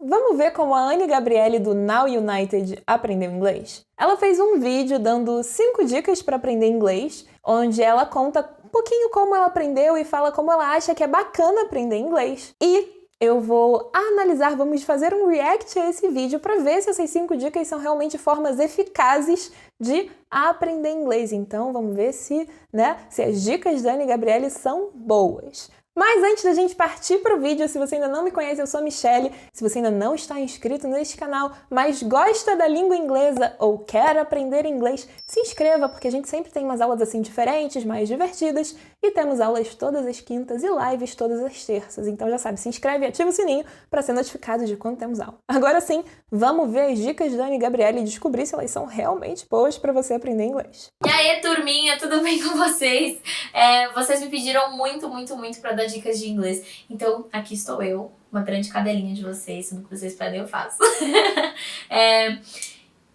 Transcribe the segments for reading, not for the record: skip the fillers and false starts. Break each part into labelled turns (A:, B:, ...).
A: Vamos ver como a Anne Gabriele do Now United aprendeu inglês? Ela fez um vídeo dando 5 dicas para aprender inglês, onde ela conta um pouquinho como ela aprendeu e fala como ela acha que é bacana aprender inglês. E eu vou analisar, vamos fazer um react a esse vídeo para ver se essas 5 dicas são realmente formas eficazes de aprender inglês. Então, vamos ver se as dicas da Anne Gabriele são boas. Mas antes da gente partir para o vídeo, se você ainda não me conhece, eu sou a Michelle. Se você ainda não está inscrito neste canal, mas gosta da língua inglesa ou quer aprender inglês, se inscreva, porque a gente sempre tem umas aulas assim diferentes, mais divertidas, e temos aulas todas as quintas e lives todas as terças. Então já sabe, se inscreve e ativa o sininho para ser notificado de quando temos aula. Agora sim, vamos ver as dicas da Anne Gabriele e descobrir se elas são realmente boas para você aprender inglês.
B: E aí, turminha, tudo bem com vocês? Vocês me pediram muito para dar dicas de inglês. Então, aqui estou eu, uma grande cadelinha de vocês. Tudo que vocês pedem, eu faço.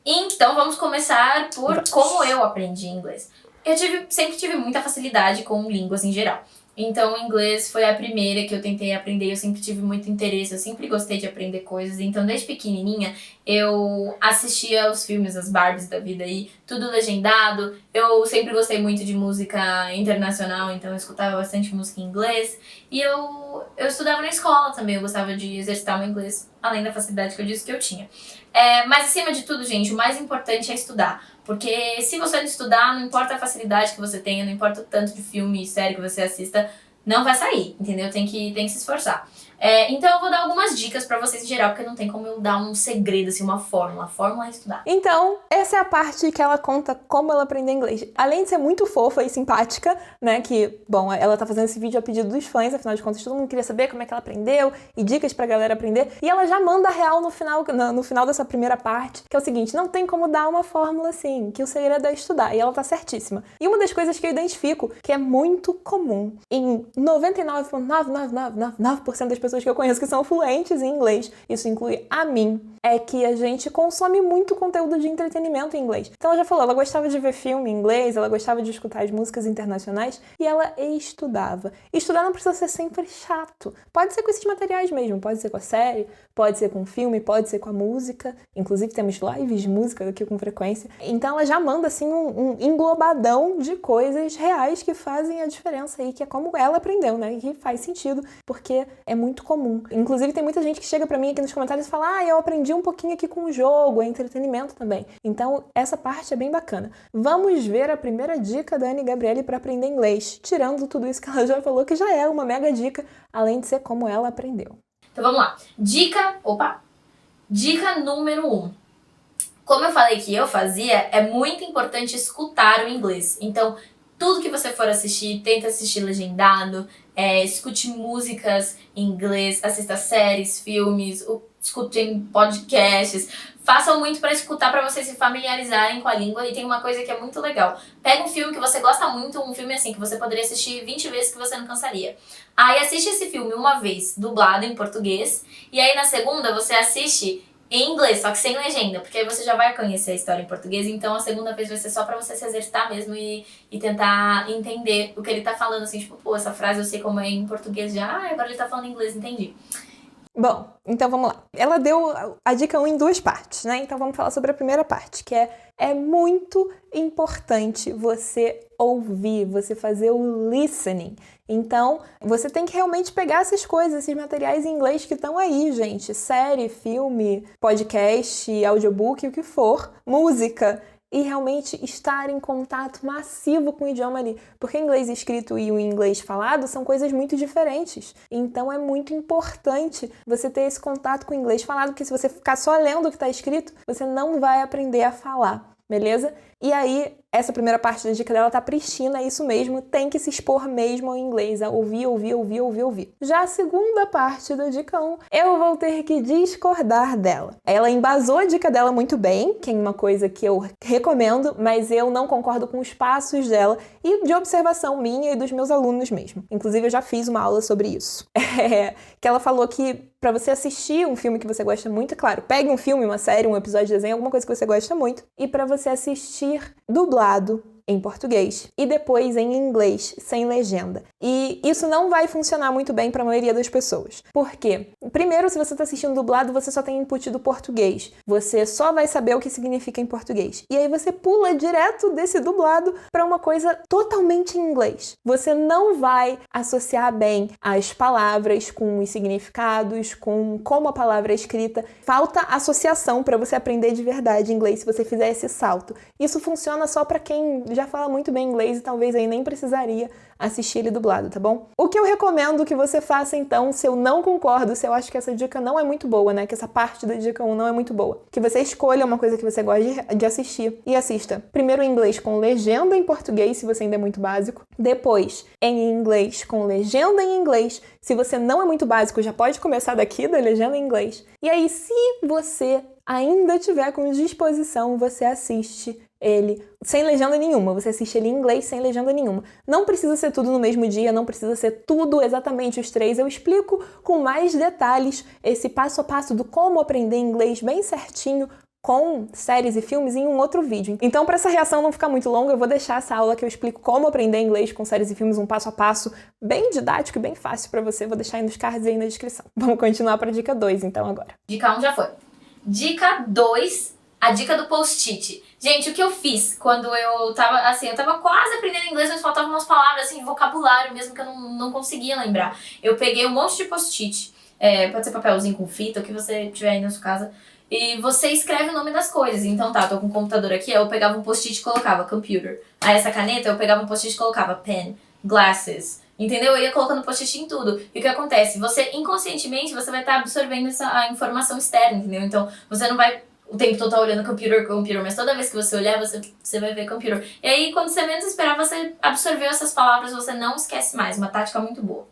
B: Então, vamos começar por como eu aprendi inglês. Eu sempre tive muita facilidade com línguas em geral. Então, o inglês foi a primeira que eu tentei aprender. Eu sempre tive muito interesse, eu sempre gostei de aprender coisas. Então, desde pequenininha, eu assistia os filmes, as Barbies da vida aí, tudo legendado. Eu sempre gostei muito de música internacional, então eu escutava bastante música em inglês. E eu estudava na escola também, eu gostava de exercitar o meu inglês, além da facilidade que eu disse que eu tinha. Mas, acima de tudo, gente, o mais importante é estudar. Porque se você não estudar, não importa a facilidade que você tenha, não importa o tanto de filme e série que você assista, não vai sair, entendeu? Tem que se esforçar. Então eu vou dar algumas dicas pra vocês em geral, porque não tem como eu dar um segredo, assim, uma fórmula. A fórmula é estudar.
A: Então, essa é a parte que ela conta como ela aprendeu inglês. Além de ser muito fofa e simpática, né, que, bom, ela tá fazendo esse vídeo a pedido dos fãs, afinal de contas todo mundo queria saber como é que ela aprendeu e dicas pra galera aprender. E ela já manda a real no final dessa primeira parte, que é o seguinte, não tem como dar uma fórmula assim, que o segredo é estudar. E ela tá certíssima. E uma das coisas que eu identifico, que é muito comum em 99,99999% das pessoas que eu conheço que são fluentes em inglês, isso inclui a mim, é que a gente consome muito conteúdo de entretenimento em inglês. Então ela já falou, ela gostava de ver filme em inglês, ela gostava de escutar as músicas internacionais e ela estudava. Estudar não precisa ser sempre chato. Pode ser com esses materiais mesmo, pode ser com a série, pode ser com o filme, pode ser com a música. Inclusive temos lives de música aqui com frequência. Então ela já manda assim um englobadão de coisas reais que fazem a diferença aí, que é como ela aprendeu, né? E que faz sentido, porque é muito comum. Inclusive tem muita gente que chega pra mim aqui nos comentários e fala, eu aprendi um pouquinho aqui com o jogo, é entretenimento também. Então essa parte é bem bacana. Vamos ver a primeira dica da Anne Gabriele para aprender inglês, tirando tudo isso que ela já falou, que já é uma mega dica, além de ser como ela aprendeu.
B: Então vamos lá. Dica número 1. Como eu falei que eu fazia, é muito importante escutar o inglês. Então, tudo que você for assistir, tenta assistir legendado, escute músicas em inglês, assista séries, filmes, escutem podcasts. Façam muito para escutar, para vocês se familiarizarem com a língua. E tem uma coisa que é muito legal. Pega um filme que você gosta muito, um filme assim, que você poderia assistir 20 vezes que você não cansaria. Aí assiste esse filme uma vez, dublado em português. E aí na segunda você assiste em inglês, só que sem legenda, porque aí você já vai conhecer a história em português, então a segunda vez vai ser só pra você se exercitar mesmo e tentar entender o que ele tá falando, assim, tipo, pô, essa frase eu sei como é em português já, agora ele tá falando em inglês, entendi.
A: Bom, então vamos lá. Ela deu a dica 1 em 2 partes, né? Então vamos falar sobre a primeira parte, que é muito importante você ouvir, você fazer o listening. Então, você tem que realmente pegar essas coisas, esses materiais em inglês que estão aí, gente. Série, filme, podcast, audiobook, o que for, música. E realmente estar em contato massivo com o idioma ali. Porque o inglês escrito e o inglês falado são coisas muito diferentes. Então é muito importante você ter esse contato com o inglês falado, porque se você ficar só lendo o que está escrito, você não vai aprender a falar, beleza? E aí, essa primeira parte da dica dela tá pristina, é isso mesmo, tem que se expor mesmo ao inglês, a ouvir. Já a segunda parte da dica 1, eu vou ter que discordar dela. Ela embasou a dica dela muito bem, que é uma coisa que eu recomendo, mas eu não concordo com os passos dela e de observação minha e dos meus alunos mesmo. Inclusive, eu já fiz uma aula sobre isso. Que ela falou que pra você assistir um filme que você gosta muito, claro, pegue um filme, uma série, um episódio de desenho, alguma coisa que você gosta muito, e pra você assistir dublado em português e depois em inglês, sem legenda. E isso não vai funcionar muito bem para a maioria das pessoas. Por quê? Primeiro, se você está assistindo dublado, você só tem input do português. Você só vai saber o que significa em português. E aí você pula direto desse dublado para uma coisa totalmente em inglês. Você não vai associar bem as palavras com os significados, com como a palavra é escrita. Falta associação para você aprender de verdade inglês se você fizer esse salto. Isso funciona só para quem já fala muito bem inglês e talvez aí nem precisaria assistir ele dublado, tá bom? O que eu recomendo que você faça então, se eu não concordo, se eu acho que essa dica não é muito boa, né? Que essa parte da dica 1 não é muito boa. Que você escolha uma coisa que você gosta de assistir e assista. Primeiro em inglês com legenda em português, se você ainda é muito básico. Depois em inglês com legenda em inglês. Se você não é muito básico, já pode começar daqui da legenda em inglês. E aí, se você ainda tiver com disposição, você assiste ele sem legenda nenhuma. Você assiste ele em inglês sem legenda nenhuma. Não precisa ser tudo no mesmo dia, não precisa ser tudo exatamente os 3. Eu explico com mais detalhes esse passo a passo do como aprender inglês bem certinho com séries e filmes em um outro vídeo. Então, para essa reação não ficar muito longa, eu vou deixar essa aula que eu explico como aprender inglês com séries e filmes, um passo a passo, bem didático e bem fácil para você. Vou deixar aí nos cards e aí na descrição. Vamos continuar para dica 2, então, agora.
B: Dica 1 já foi. Dica 2, a dica do post-it. Gente, o que eu fiz quando eu tava quase aprendendo inglês, mas faltavam umas palavras, assim, de vocabulário mesmo, que eu não conseguia lembrar. Eu peguei um monte de post-it, pode ser papelzinho com fita, o que você tiver aí na sua casa, e você escreve o nome das coisas. Então tá, tô com o computador aqui, eu pegava um post-it e colocava computer. Aí essa caneta, eu pegava um post-it e colocava pen, glasses. Entendeu? Eu ia colocando post-it em tudo. E o que acontece? Você, inconscientemente, você vai estar absorvendo a informação externa, entendeu? Então, você não vai o tempo todo estar olhando computer, mas toda vez que você olhar, você vai ver computer. E aí, quando você menos esperar, você absorveu essas palavras, você não esquece mais. Uma tática muito boa.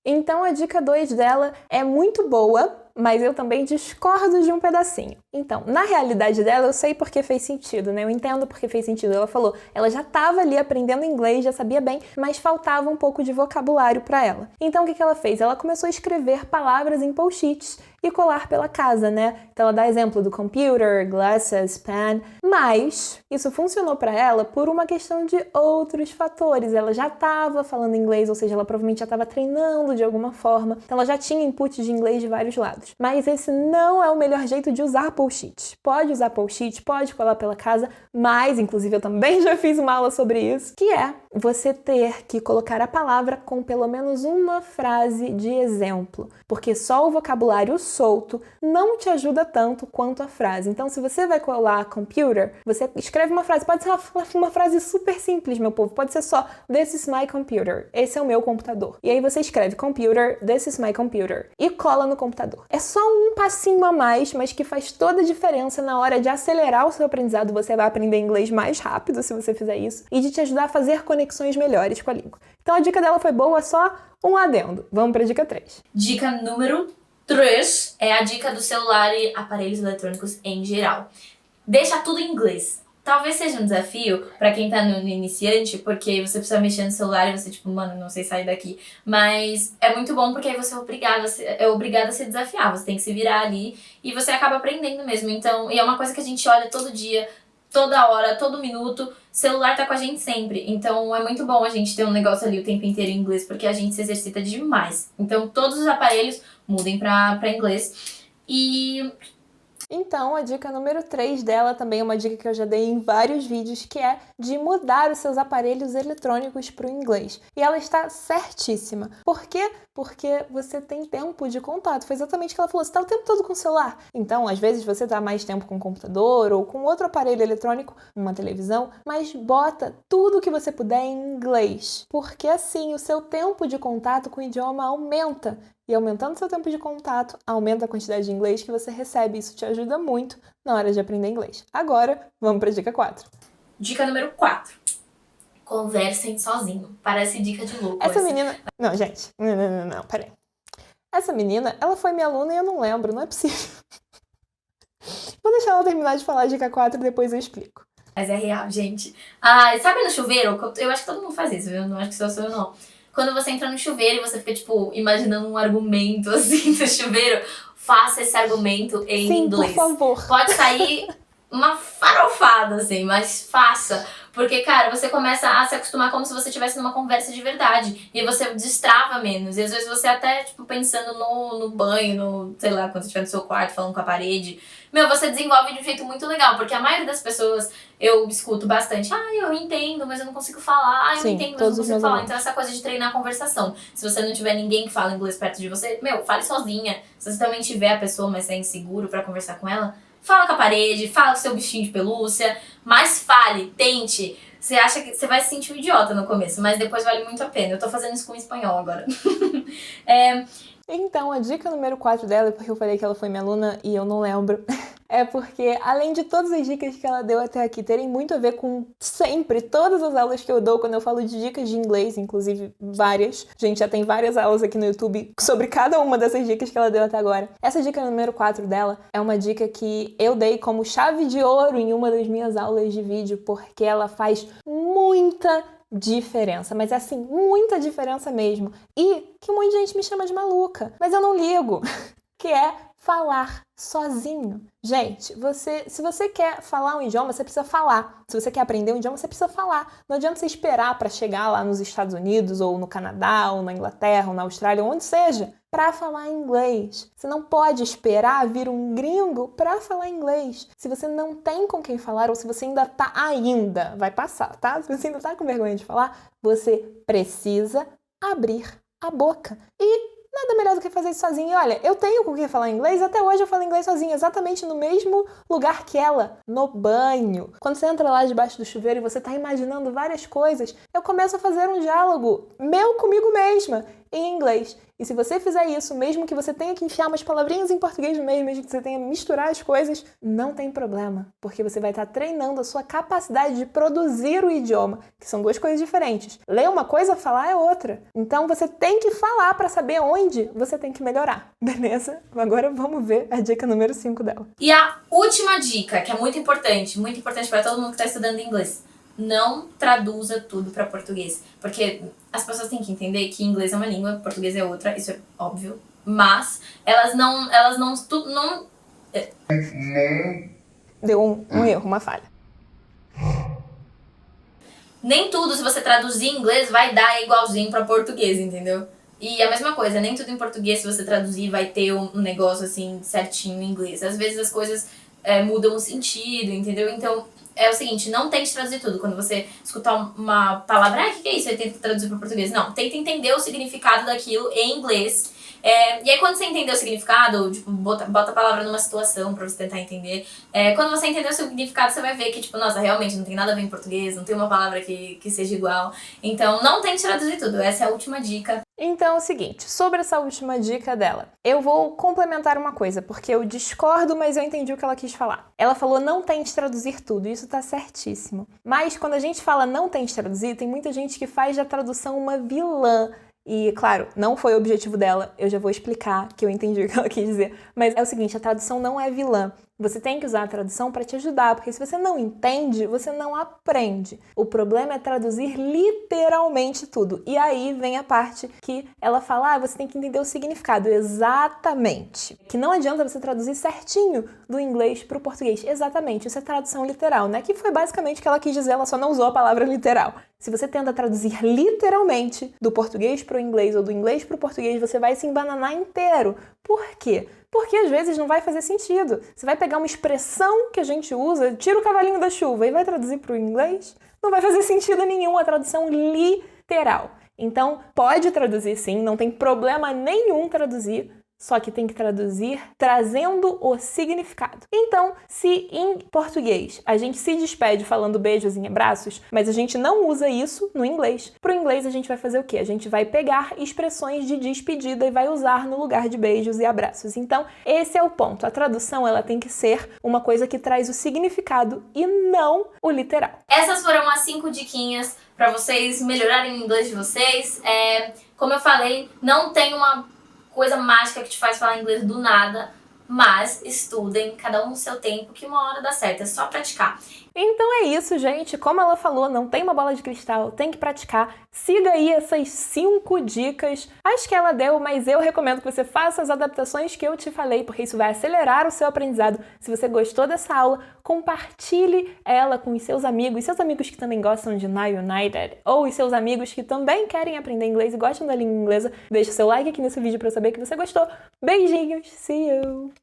A: Então, a dica 2 dela é muito boa, mas eu também discordo de um pedacinho. Então, na realidade dela, eu sei porque fez sentido, né? Eu entendo porque fez sentido. Ela falou, ela já estava ali aprendendo inglês, já sabia bem, mas faltava um pouco de vocabulário para ela. Então, o que ela fez? Ela começou a escrever palavras em post-its e colar pela casa, né? Então, ela dá exemplo do computer, glasses, pen, mas isso funcionou para ela por uma questão de outros fatores. Ela já estava falando inglês, ou seja, ela provavelmente já estava treinando de alguma forma. Então, ela já tinha input de inglês de vários lados. Mas esse não é o melhor jeito de usar post-it. Pode usar post-it, pode colar pela casa, mas, inclusive, eu também já fiz uma aula sobre isso, que é você ter que colocar a palavra com pelo menos uma frase de exemplo, porque só o vocabulário solto não te ajuda tanto quanto a frase. Então, se você vai colar computer, você escreve uma frase, pode ser uma frase super simples, meu povo, pode ser só "This is my computer", esse é o meu computador. E aí você escreve "computer, this is my computer" e cola no computador. É só um passinho a mais, mas que faz toda a diferença na hora de acelerar o seu aprendizado. Você vai aprender inglês mais rápido se você fizer isso e de te ajudar a fazer conexões melhores com a língua. Então a dica dela foi boa, só um adendo. Vamos para a dica 3.
B: Dica número 3 é a dica do celular e aparelhos eletrônicos em geral. Deixa tudo em inglês. Talvez seja um desafio pra quem tá no iniciante, porque você precisa mexer no celular e você, tipo, mano, não sei sair daqui. Mas é muito bom porque aí você é obrigado a se desafiar. Você tem que se virar ali e você acaba aprendendo mesmo. Então, e é uma coisa que a gente olha todo dia, toda hora, todo minuto. Celular tá com a gente sempre. Então, é muito bom a gente ter um negócio ali o tempo inteiro em inglês, porque a gente se exercita demais. Então, todos os aparelhos mudem pra inglês.
A: Então, a dica número 3 dela também é uma dica que eu já dei em vários vídeos, que é de mudar os seus aparelhos eletrônicos para o inglês. E ela está certíssima. Por quê? Porque você tem tempo de contato. Foi exatamente o que ela falou. Você está o tempo todo com o celular. Então, às vezes, você está mais tempo com o computador ou com outro aparelho eletrônico, uma televisão, mas bota tudo que você puder em inglês. Porque assim, o seu tempo de contato com o idioma aumenta. E aumentando seu tempo de contato, aumenta a quantidade de inglês que você recebe. Isso te ajuda muito na hora de aprender inglês. Agora, vamos para a dica 4.
B: Dica número 4. Conversem sozinho. Parece dica de louco.
A: Essa menina... Não, gente. Não, peraí. Essa menina, ela foi minha aluna e eu não lembro. Não é possível. Vou deixar ela terminar de falar a dica 4 e depois eu explico.
B: Mas é real, gente. Ah, sabe no chuveiro? Eu acho que todo mundo faz isso, viu? Não acho que só sou eu, não. Quando você entra no chuveiro e você fica, tipo, imaginando um argumento, assim, do chuveiro, faça esse argumento em inglês.
A: Sim, por favor.
B: Pode sair uma farofada, assim, mas faça. Porque, cara, você começa a se acostumar como se você estivesse numa conversa de verdade. E você destrava menos. E às vezes você até, tipo, pensando no banho, sei lá, quando você estiver no seu quarto, falando com a parede. Meu, você desenvolve de um jeito muito legal. Porque a maioria das pessoas, eu escuto bastante. Eu entendo, mas eu não consigo falar. Eu
A: Sim,
B: entendo, mas eu
A: todos
B: não
A: os
B: consigo
A: meus
B: falar.
A: alunos.
B: Então essa coisa de treinar a conversação. Se você não tiver ninguém que fala inglês perto de você, meu, fale sozinha. Se você também tiver a pessoa, mas é inseguro pra conversar com ela, fala com a parede, fala com o seu bichinho de pelúcia, mas fale, tente. Você acha que você vai se sentir um idiota no começo, mas depois vale muito a pena. Eu tô fazendo isso com espanhol agora.
A: Então, a dica número 4 dela, porque eu falei que ela foi minha aluna e eu não lembro, é porque, além de todas as dicas que ela deu até aqui terem muito a ver com sempre, todas as aulas que eu dou quando eu falo de dicas de inglês, inclusive várias, a gente já tem várias aulas aqui no YouTube sobre cada uma dessas dicas que ela deu até agora. Essa dica número 4 dela é uma dica que eu dei como chave de ouro em uma das minhas aulas de vídeo, porque ela faz muita diferença, mas assim, muita diferença mesmo. E que um monte de gente me chama de maluca, mas eu não ligo, que é falar sozinho. Gente, se você quer falar um idioma, você precisa falar. Se você quer aprender um idioma, você precisa falar. Não adianta você esperar para chegar lá nos Estados Unidos, ou no Canadá, ou na Inglaterra, ou na Austrália, onde seja, para falar inglês. Você não pode esperar vir um gringo para falar inglês. Se você não tem com quem falar, ou se você ainda vai passar, tá? Se você ainda tá com vergonha de falar, você precisa abrir a boca. E nada melhor do que fazer isso sozinho. E olha, eu tenho com quem falar inglês, até hoje eu falo inglês sozinha, exatamente no mesmo lugar que ela, no banho. Quando você entra lá debaixo do chuveiro e você tá imaginando várias coisas, eu começo a fazer um diálogo meu comigo mesma, em inglês. E se você fizer isso, mesmo que você tenha que enfiar umas palavrinhas em português no meio, mesmo que você tenha que misturar as coisas, não tem problema, porque você vai estar treinando a sua capacidade de produzir o idioma, que são duas coisas diferentes. Ler uma coisa, falar é outra. Então você tem que falar para saber onde você tem que melhorar, beleza? Agora vamos ver a dica número 5 dela.
B: E a última dica, que é muito importante para todo mundo que está estudando inglês. Não traduza tudo para português. Porque as pessoas têm que entender que inglês é uma língua, português é outra, isso é óbvio. Mas elas não
A: Deu um erro, uma falha.
B: Nem tudo, se você traduzir em inglês, vai dar igualzinho para português, entendeu? E a mesma coisa, nem tudo em português, se você traduzir, vai ter um negócio assim certinho em inglês. Às vezes as coisas mudam o sentido, entendeu? Então, é o seguinte, não tente traduzir tudo. Quando você escutar uma palavra, o que é isso? Você tenta traduzir para português. Não, tenta entender o significado daquilo em inglês. E aí, quando você entender o significado, tipo, bota a palavra numa situação pra você tentar entender. Quando você entender o significado, você vai ver que, tipo, nossa, realmente não tem nada a ver em português, não tem uma palavra que seja igual. Então, não tente traduzir tudo. Essa é a última dica.
A: Então é o seguinte, sobre essa última dica dela, eu vou complementar uma coisa, porque eu discordo, mas eu entendi o que ela quis falar. Ela falou não tente traduzir tudo, isso tá certíssimo. Mas quando a gente fala não tente traduzir, tem muita gente que faz da tradução uma vilã. E, claro, não foi o objetivo dela, eu já vou explicar que eu entendi o que ela quis dizer. Mas é o seguinte, a tradução não é vilã. Você tem que usar a tradução para te ajudar, porque se você não entende, você não aprende. O problema é traduzir literalmente tudo. E aí vem a parte que ela fala, você tem que entender o significado. Exatamente. Que não adianta você traduzir certinho do inglês para o português. Exatamente, isso é tradução literal, né? Que foi basicamente o que ela quis dizer, ela só não usou a palavra literal. Se você tenta traduzir literalmente do português para o inglês ou do inglês para o português, você vai se embananar inteiro. Por quê? Porque às vezes não vai fazer sentido. Você vai pegar uma expressão que a gente usa, tira o cavalinho da chuva e vai traduzir para o inglês, não vai fazer sentido nenhum a tradução literal. Então, pode traduzir sim, não tem problema nenhum traduzir, só que tem que traduzir trazendo o significado. Então, se em português a gente se despede falando beijos e abraços, mas a gente não usa isso no inglês, pro inglês a gente vai fazer o quê? A gente vai pegar expressões de despedida e vai usar no lugar de beijos e abraços. Então, esse é o ponto. A tradução, ela tem que ser uma coisa que traz o significado e não o literal.
B: Essas foram as 5 diquinhas para vocês melhorarem o inglês de vocês. Como eu falei, não tem uma coisa mágica que te faz falar inglês do nada, mas estudem, cada um no seu tempo, que uma hora dá certo, é só praticar.
A: Então é isso, gente. Como ela falou, não tem uma bola de cristal, tem que praticar. Siga aí essas 5 dicas. Acho que ela deu, mas eu recomendo que você faça as adaptações que eu te falei, porque isso vai acelerar o seu aprendizado. Se você gostou dessa aula, compartilhe ela com os seus amigos que também gostam de Now United, ou os seus amigos que também querem aprender inglês e gostam da língua inglesa. Deixa o seu like aqui nesse vídeo para eu saber que você gostou. Beijinhos, see you!